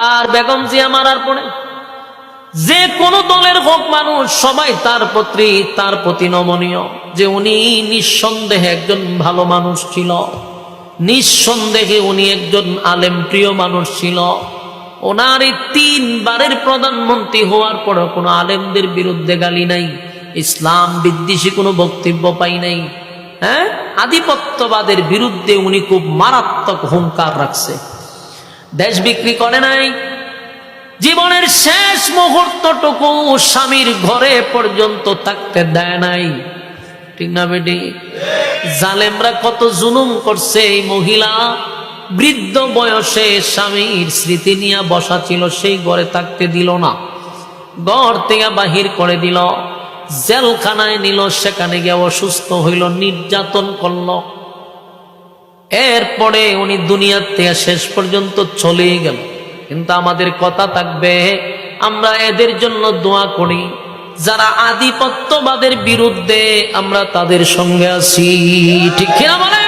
আর বেগম জিয়া মারার পরে যে কোন দলের হোক মানুষ সবাই তার প্রতি নমনীয়, যে উনি নিঃসন্দেহে একজন ভালো মানুষ ছিল, নিঃসন্দেহে উনি একজন আলেম প্রিয় মানুষ ছিল। ওনার এই 3 বারের প্রধানমন্ত্রী হওয়ার পরে কোনো আলেমদের বিরুদ্ধে গালি নাই, ইসলাম বিদ্বেষী কোনো বক্তব্য পাই নাই। হ্যাঁ, আধিপত্যবাদের বিরুদ্ধে উনি খুব মারাত্মক হুঙ্কার রাখছে। দেশ বিক্রি করে নাই, জীবনের শেষ মুহূর্তটুকু স্বামীর ঘরে পর্যন্ত থাকতে দেয় নাই। ঠিক না বেটি? জালেমরা কত জুলুম করছে। এই মহিলা বৃদ্ধ বয়সে স্বামীর স্মৃতি নিয়ে বসা ছিল, সেই ঘরে থাকতে দিল না, ঘর থেকে বাহির করে দিল, জেলখানায় নিল, সেখানে গিয়ে অসুস্থ হইল, নির্যাতন করল। এরপরে উনি দুনিয়ার থেকে শেষ পর্যন্ত চলে গেল। কিন্তু আমাদের কথা থাকবে, আমরা এদের জন্য দোয়া করি যারা আধিপত্যবাদের বিরুদ্ধে, আমরা তাদের সঙ্গে আছি। ঠিক কিনা বলে?